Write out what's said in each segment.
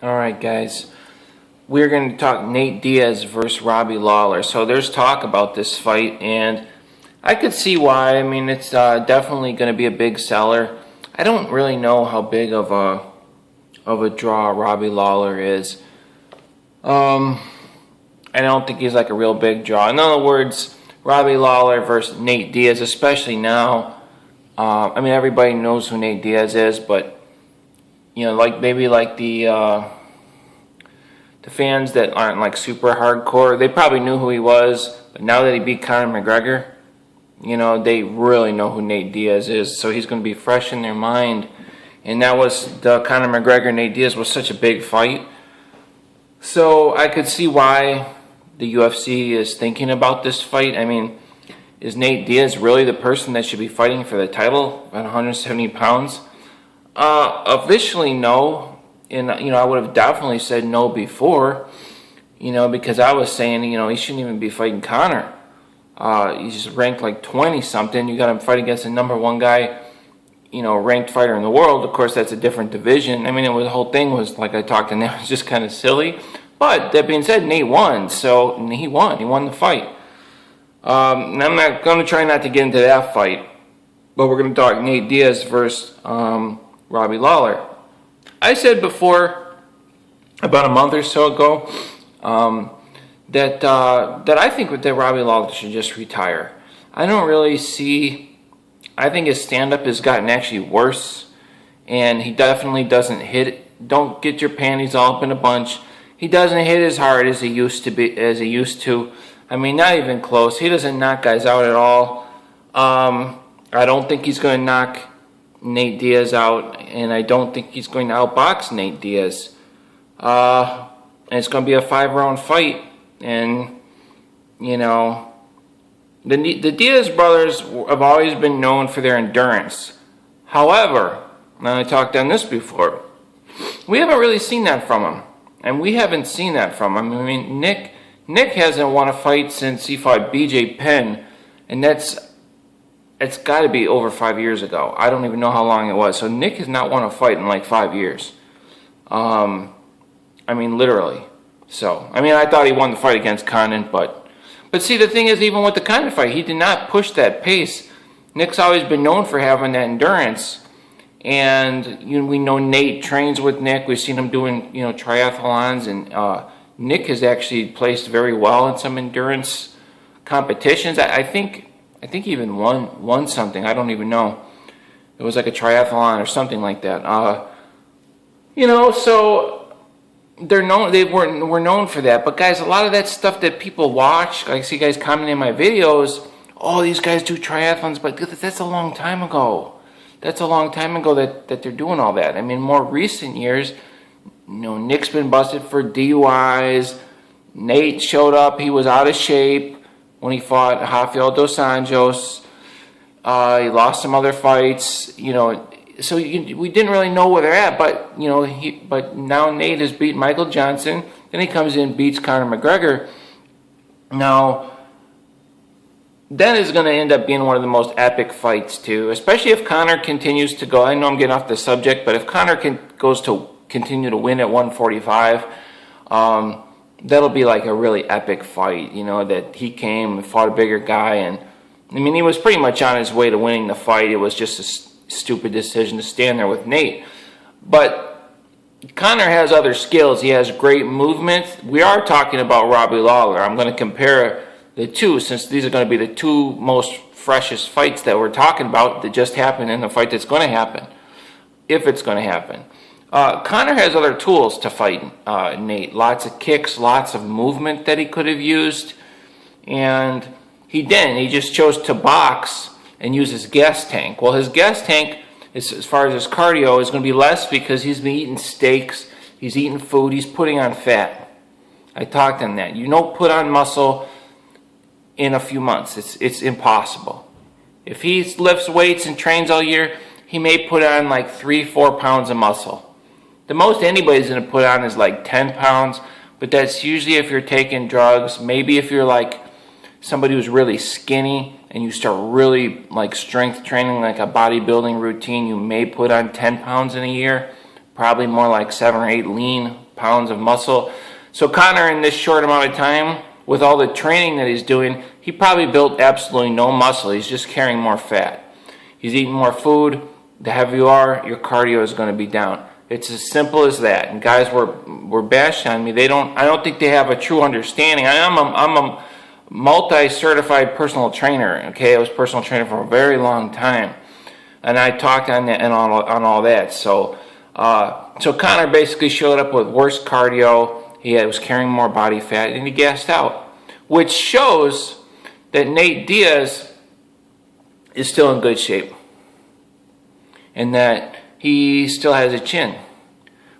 Alright guys, we're going to talk Nate Diaz versus Robbie Lawler. So there's talk about this fight, and I could see why. I mean, it's definitely going to be a big seller. I don't really know how big of a draw Robbie Lawler is. I don't think he's like a real big draw. In other words, Robbie Lawler versus Nate Diaz, especially now. I mean, everybody knows who Nate Diaz is, but you know, like maybe like the fans that aren't like super hardcore, they probably knew who he was, but now that he beat Conor McGregor, you know, they really know who Nate Diaz is. So he's going to be fresh in their mind. And that was the Conor McGregor Nate Diaz was such a big fight. So I could see why the UFC is thinking about this fight. I mean, is Nate Diaz really the person that should be fighting for the title at 170 pounds? Officially, no. And, you know, I would have definitely said no before, you know, because I was saying, you know, he shouldn't even be fighting Conor. He's ranked like 20-something. You got him fight against the #1 guy, you know, ranked fighter in the world. Of course, that's a different division. I mean, the whole thing was, like I talked to Nate, it was just kind of silly. But that being said, Nate won, so he won. He won the fight. And I'm not going to try not to get into that fight, but we're going to talk Nate Diaz versus Robbie Lawler. I said before, about a month or so ago, that I think that Robbie Lawler should just retire. I don't really see. I think his stand-up has gotten actually worse, and he definitely doesn't hit. Don't get your panties all up in a bunch. He doesn't hit as hard as he used to. I mean, not even close. He doesn't knock guys out at all. I don't think he's going to knock Nate Diaz out, and I don't think he's going to outbox Nate Diaz. And it's going to be a 5-round fight, and you know, the Diaz brothers have always been known for their endurance. However, and I talked on this before, we haven't really seen that from him, and we haven't seen that from him. I mean, Nick hasn't won a fight since he fought BJ Penn, and it's got to be over 5 years ago. I don't even know how long it was. So Nick has not won a fight in like 5 years. I mean, literally. So, I mean, I thought he won the fight against Condon, but see, the thing is, even with the Condon fight, he did not push that pace. Nick's always been known for having that endurance, and you know, we know Nate trains with Nick. We've seen him doing, you know, triathlons, and Nick has actually placed very well in some endurance competitions. I think he even won something. I don't even know. It was like a triathlon or something like that. You know, so they're known. They were known for that. But guys, a lot of that stuff that people watch, I see guys commenting in my videos. Oh, these guys do triathlons, but that's a long time ago. That's a long time ago that they're doing all that. I mean, more recent years, you know, Nick's been busted for DUIs. Nate showed up. He was out of shape when he fought Rafael dos Anjos. He lost some other fights, you know. So we didn't really know where they're at, but you know, but now Nate has beat Michael Johnson. Then he comes in and beats Conor McGregor. Now, that is going to end up being one of the most epic fights too, especially if Conor continues to go. I know I'm getting off the subject, but if Conor goes to continue to win at 145, that'll be like a really epic fight, you know, that he came and fought a bigger guy. And I mean, he was pretty much on his way to winning the fight. It was just a stupid decision to stand there with Nate. But Conor has other skills. He has great movement. We are talking about Robbie Lawler. I'm going to compare the two, since these are going to be the two most freshest fights that we're talking about that just happened in the fight that's going to happen, if it's going to happen. Conor has other tools to fight Nate. Lots of kicks, lots of movement that he could have used. And he didn't. He just chose to box and use his gas tank. Well, his gas tank, as far as his cardio, is going to be less because he's been eating steaks, he's eating food, he's putting on fat. I talked on that. You don't put on muscle in a few months. It's impossible. If he lifts weights and trains all year, he may put on like 3-4 pounds of muscle. The most anybody's going to put on is like 10 pounds, but that's usually if you're taking drugs. Maybe if you're like somebody who's really skinny and you start really like strength training, like a bodybuilding routine, you may put on 10 pounds in a year. Probably more like 7 or 8 lean pounds of muscle. So Conor, in this short amount of time, with all the training that he's doing, he probably built absolutely no muscle. He's just carrying more fat. He's eating more food. The heavier you are, your cardio is going to be down. It's as simple as that. And guys were bashing on me. I don't think they have a true understanding. I'm a multi-certified personal trainer. Okay, I was a personal trainer for a very long time, and I talked on that and on all that. So Conor basically showed up with worse cardio. He was carrying more body fat, and he gassed out, which shows that Nate Diaz is still in good shape, and that he still has a chin.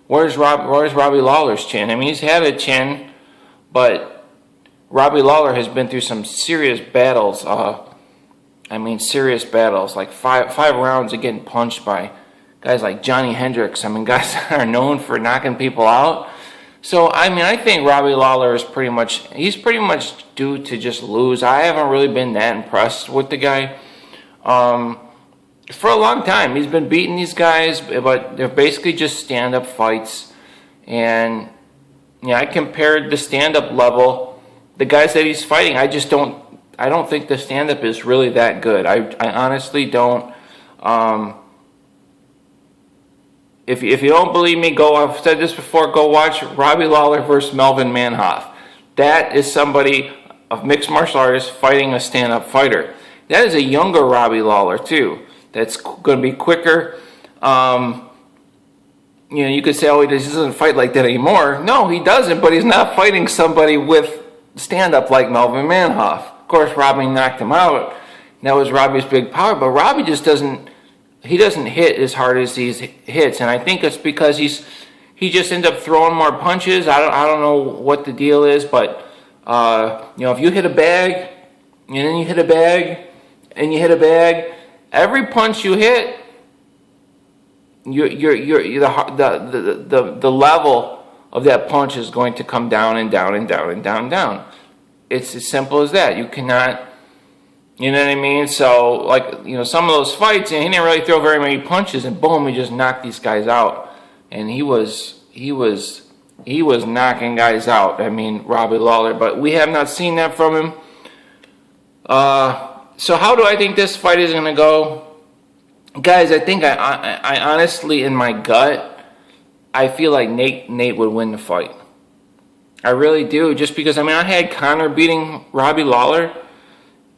Where's Robbie Lawler's chin? I mean, he's had a chin, but Robbie Lawler has been through some serious battles. Serious battles, like five rounds of getting punched by guys like Johnny Hendricks. I mean, guys that are known for knocking people out. So, I think Robbie Lawler is pretty much due to just lose. I haven't really been that impressed with the guy. For a long time, he's been beating these guys, but they're basically just stand-up fights. And I compared the stand-up level, the guys that he's fighting. I don't think the stand-up is really that good. I honestly don't. If you don't believe me, I've said this before, go watch Robbie Lawler versus Melvin Manhoff. That is somebody of mixed martial artists fighting a stand-up fighter. That is a younger Robbie Lawler too. That's going to be quicker. You could say, he doesn't fight like that anymore. No, he doesn't, but he's not fighting somebody with stand-up like Melvin Manhoff. Of course, Robbie knocked him out. That was Robbie's big power, but Robbie just doesn't hit as hard as he hits, and I think it's because he just ends up throwing more punches. I don't know what the deal is, but if you hit a bag, and then you hit a bag, and you hit a bag, every punch you hit, the level of that punch is going to come down and down and down and down and down. It's as simple as that. You cannot, you know what I mean? So, some of those fights, and he didn't really throw very many punches, and boom, he just knocked these guys out. And he was knocking guys out. Robbie Lawler, but we have not seen that from him. So how do I think this fight is going to go? Guys, I think I honestly, in my gut, I feel like Nate would win the fight. I really do, just because, I had Conor beating Robbie Lawler,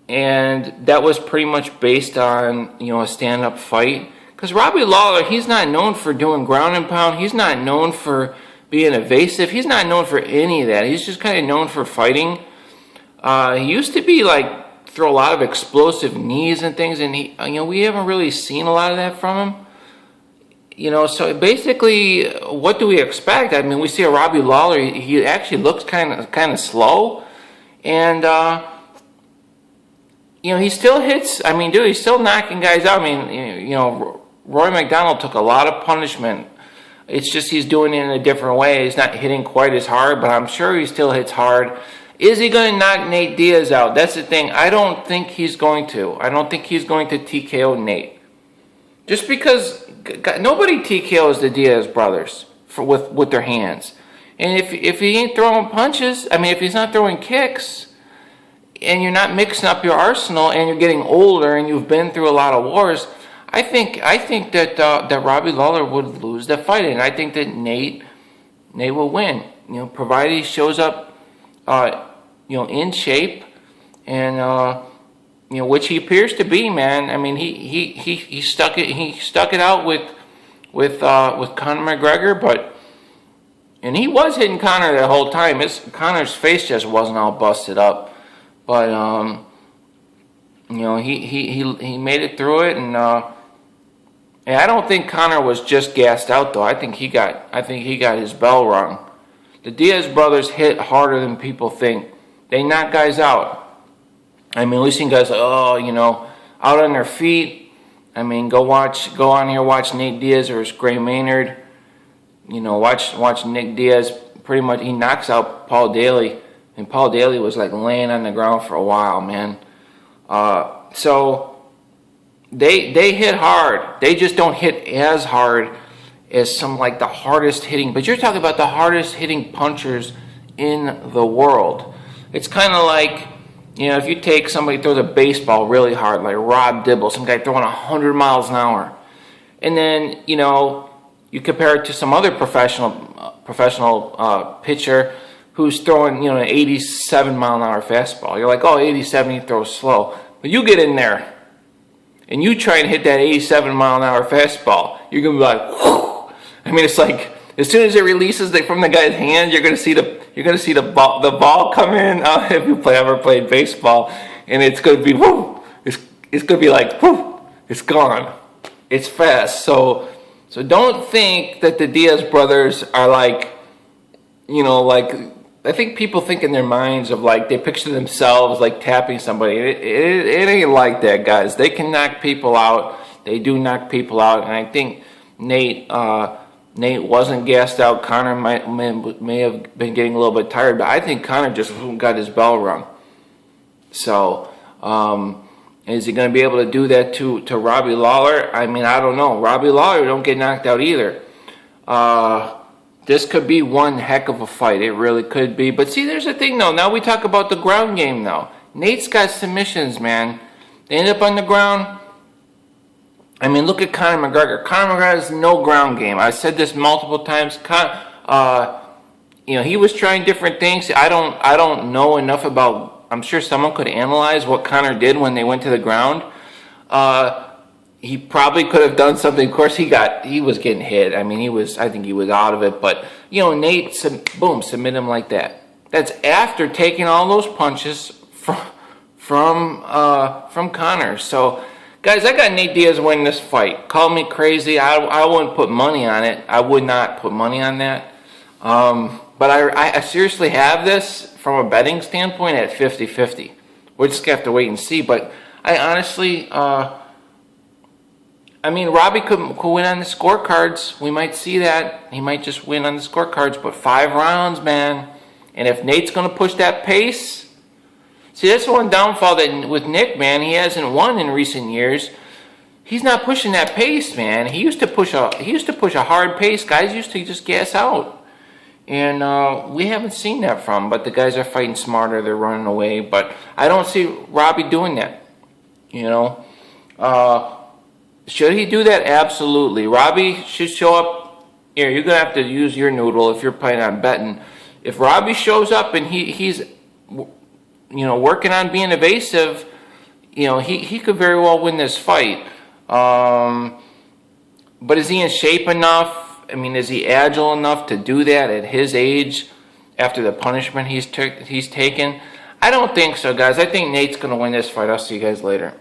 and that was pretty much based on, a stand-up fight. Because Robbie Lawler, he's not known for doing ground and pound. He's not known for being evasive. He's not known for any of that. He's just kind of known for fighting. He used to be throw a lot of explosive knees and things, and we haven't really seen a lot of that from him. So basically, what do we expect? We see a Robbie Lawler. He actually looks kind of slow, and he still hits. He's still knocking guys out. Roy McDonald took a lot of punishment. It's just he's doing it in a different way. He's not hitting quite as hard, but I'm sure he still hits hard. Is he going to knock Nate Diaz out? That's the thing. I don't think he's going to. I don't think he's going to TKO Nate. Just because nobody TKOs the Diaz brothers with their hands. And if he ain't throwing punches, if he's not throwing kicks, and you're not mixing up your arsenal, and you're getting older, and you've been through a lot of wars, I think that Robbie Lawler would lose the fight, and I think that Nate will win. Provided he shows up, in shape, and which he appears to be, man. He stuck it out with Conor McGregor, and he was hitting Conor the whole time. Conor's face just wasn't all busted up. But he made it through it, and I don't think Conor was just gassed out though. I think he got his bell rung. The Diaz brothers hit harder than people think. They knock guys out. We've seen guys out on their feet. Go on here, watch Nate Diaz or Gray Maynard. Watch Nick Diaz. Pretty much, he knocks out Paul Daly. And Paul Daly was laying on the ground for a while, man. So they hit hard. They just don't hit as hard as some like the hardest hitting, but you're talking about the hardest hitting punchers in the world. It's kind of like, you know, if you take somebody who throws a baseball really hard, like Rob Dibble, some guy throwing 100 miles an hour, and then, you know, you compare it to some other professional pitcher who's throwing, you know, an 87 mile an hour fastball. You're like, oh, 87, he throws slow. But you get in there and you try and hit that 87 mile an hour fastball, you're gonna be like, whew. I mean, it's like as soon as it releases from the guy's hand, you're gonna see the ball come in. If you ever played baseball, and it's gonna be whoo. It's gonna be like whoo. It's gone. It's fast. So don't think that the Diaz brothers are like, you know, like, I think people think in their minds of like they picture themselves like tapping somebody. It ain't like that, guys. They can knock people out. They do knock people out, and I think Nate wasn't gassed out. Conor may have been getting a little bit tired, but I think Conor just got his bell rung. So is he going to be able to do that to Robbie Lawler? I mean, I don't know. Robbie Lawler don't get knocked out either. This could be one heck of a fight. It really could be. But see, there's the thing, though. Now we talk about the ground game, though. Nate's got submissions, man. They end up on the ground. I mean, look at Conor McGregor. Conor McGregor has no ground game. I said this multiple times. You know, he was trying different things. I don't know enough about. I'm sure someone could analyze what Conor did when they went to the ground. He probably could have done something. Of course, he was getting hit. I mean, I think he was out of it. But, you know, Nate, submit him like that. That's after taking all those punches from Conor. So, guys, I got Nate Diaz winning this fight. Call me crazy. I wouldn't put money on it. I would not put money on that. But I seriously have this from a betting standpoint at 50-50. We're just going to have to wait and see. But I honestly... I mean, Robbie could win on the scorecards. We might see that. He might just win on the scorecards. But 5 rounds, man. And if Nate's going to push that pace... See, that's the one downfall that with Nick, man. He hasn't won in recent years. He's not pushing that pace, man. He used to push a hard pace. Guys used to just gas out. And we haven't seen that from him. But the guys are fighting smarter. They're running away. But I don't see Robbie doing that. You know? Should he do that? Absolutely. Robbie should show up. Here, you're going to have to use your noodle if you're planning on betting. If Robbie shows up and he's, you know, working on being evasive, you know, he could very well win this fight. But is he in shape enough? I mean, is he agile enough to do that at his age after the punishment he's taken? I don't think so, guys. I think Nate's going to win this fight. I'll see you guys later.